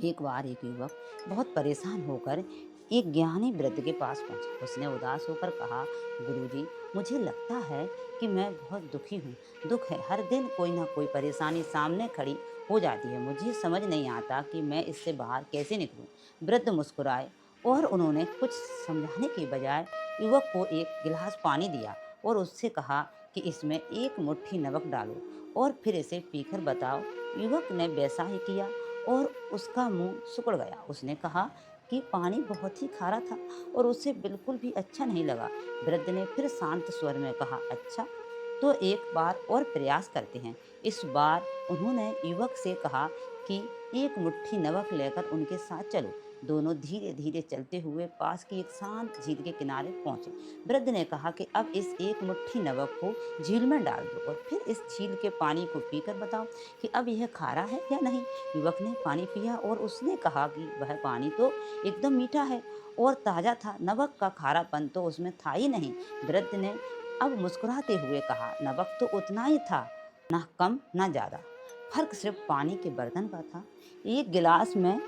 एक बार एक युवक बहुत परेशान होकर एक ज्ञानी वृद्ध के पास पहुंचा। उसने उदास होकर कहा, गुरुजी, मुझे लगता है कि मैं बहुत दुखी हूँ। दुख है, हर दिन कोई ना कोई परेशानी सामने खड़ी हो जाती है। मुझे समझ नहीं आता कि मैं इससे बाहर कैसे निकलूं। वृद्ध मुस्कुराए और उन्होंने कुछ समझाने के बजाय युवक को एक गिलास पानी दिया और उससे कहा कि इसमें एक मुट्ठी नमक डालो और फिर इसे पीकर बताओ। युवक ने वैसा ही किया और उसका मुंह सिकुड़ गया। उसने कहा कि पानी बहुत ही खारा था और उसे बिल्कुल भी अच्छा नहीं लगा। वृद्ध ने फिर शांत स्वर में कहा, अच्छा, तो एक बार और प्रयास करते हैं। इस बार उन्होंने युवक से कहा कि एक मुट्ठी नमक लेकर उनके साथ चलो। दोनों धीरे धीरे चलते हुए पास की एक शांत झील के किनारे पहुंचे। वृद्ध ने कहा कि अब इस एक मुट्ठी नमक को झील में डाल दो और फिर इस झील के पानी को पीकर बताओ कि अब यह खारा है या नहीं। युवक ने पानी पिया और उसने कहा कि वह पानी तो एकदम मीठा है और ताज़ा था, नमक का खारापन तो उसमें था ही नहीं। वृद्ध ने अब मुस्कुराते हुए कहा, नमक तो उतना ही था, ना कम ना ज़्यादा। फर्क सिर्फ पानी के बर्तन का था। एक गिलास में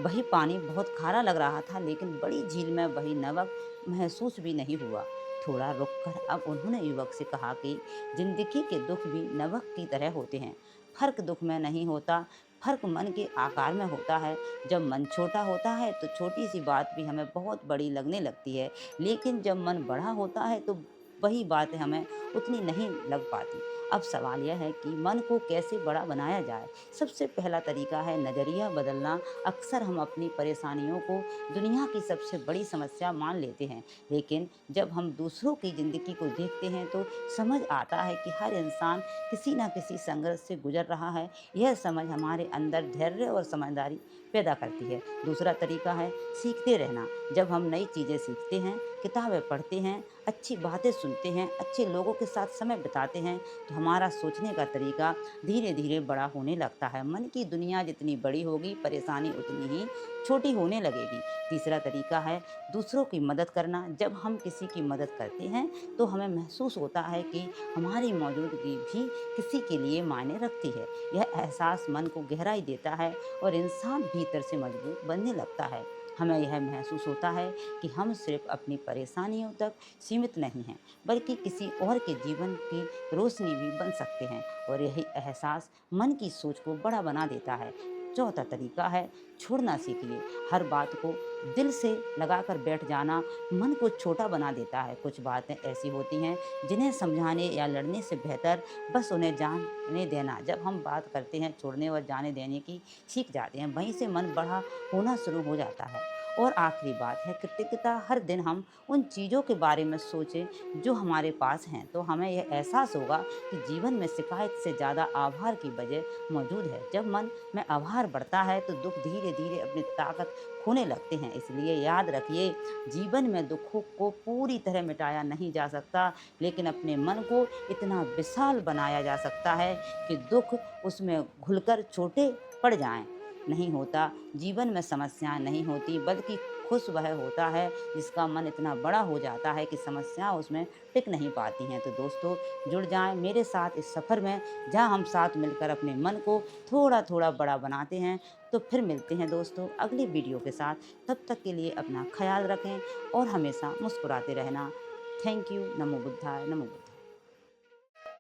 वही पानी बहुत खारा लग रहा था, लेकिन बड़ी झील में वही नमक महसूस भी नहीं हुआ। थोड़ा रुककर अब उन्होंने युवक से कहा कि जिंदगी के दुख भी नमक की तरह होते हैं। फर्क दुख में नहीं होता, फर्क मन के आकार में होता है। जब मन छोटा होता है तो छोटी सी बात भी हमें बहुत बड़ी लगने लगती है, लेकिन जब मन बड़ा होता है तो वही बातें हमें उतनी नहीं लग पाती। अब सवाल यह है कि मन को कैसे बड़ा बनाया जाए। सबसे पहला तरीका है नज़रिया बदलना। अक्सर हम अपनी परेशानियों को दुनिया की सबसे बड़ी समस्या मान लेते हैं, लेकिन जब हम दूसरों की ज़िंदगी को देखते हैं तो समझ आता है कि हर इंसान किसी न किसी संघर्ष से गुजर रहा है। यह समझ हमारे अंदर धैर्य और समझदारी पैदा करती है। दूसरा तरीका है सीखते रहना। जब हम नई चीज़ें सीखते हैं, किताबें पढ़ते हैं, अच्छी बातें सुनते हैं, अच्छे लोगों के साथ समय बिताते हैं, तो हमारा सोचने का तरीका धीरे धीरे बड़ा होने लगता है। मन की दुनिया जितनी बड़ी होगी, परेशानी उतनी ही छोटी होने लगेगी। तीसरा तरीका है दूसरों की मदद करना। जब हम किसी की मदद करते हैं तो हमें महसूस होता है कि हमारी मौजूदगी भी किसी के लिए मायने रखती है। यह एहसास मन को गहराई देता है और इंसान भीतर से मजबूत बनने लगता है। हमें यह महसूस होता है कि हम सिर्फ अपनी परेशानियों तक सीमित नहीं हैं, बल्कि किसी और के जीवन की रोशनी भी बन सकते हैं, और यही एहसास मन की सोच को बड़ा बना देता है। चौथा तरीका है छोड़ना सीखिए। हर बात को दिल से लगाकर बैठ जाना मन को छोटा बना देता है। कुछ बातें ऐसी होती हैं जिन्हें समझाने या लड़ने से बेहतर बस उन्हें जाने देना। जब हम बात करते हैं छोड़ने और जाने देने की सीख जाते हैं, वहीं से मन बड़ा होना शुरू हो जाता है। और आखिरी बात है कृतज्ञता। हर दिन हम उन चीज़ों के बारे में सोचें जो हमारे पास हैं, तो हमें यह एहसास होगा कि जीवन में शिकायत से ज़्यादा आभार की वजह मौजूद है। जब मन में आभार बढ़ता है तो दुख धीरे धीरे अपनी ताकत खोने लगते हैं। इसलिए याद रखिए, जीवन में दुखों को पूरी तरह मिटाया नहीं जा सकता, लेकिन अपने मन को इतना विशाल बनाया जा सकता है कि दुख उसमें घुलकर छोटे पड़ जाएं। नहीं होता, जीवन में समस्याएं नहीं होती, बल्कि खुश वह होता है जिसका मन इतना बड़ा हो जाता है कि समस्या उसमें टिक नहीं पाती हैं। तो दोस्तों, जुड़ जाएं मेरे साथ इस सफ़र में, जहां हम साथ मिलकर अपने मन को थोड़ा थोड़ा बड़ा बनाते हैं। तो फिर मिलते हैं दोस्तों अगली वीडियो के साथ। तब तक के लिए अपना ख्याल रखें और हमेशा मुस्कुराते रहना। Thank you. NaMo बुद्धाय, NaMo बुद्धाय।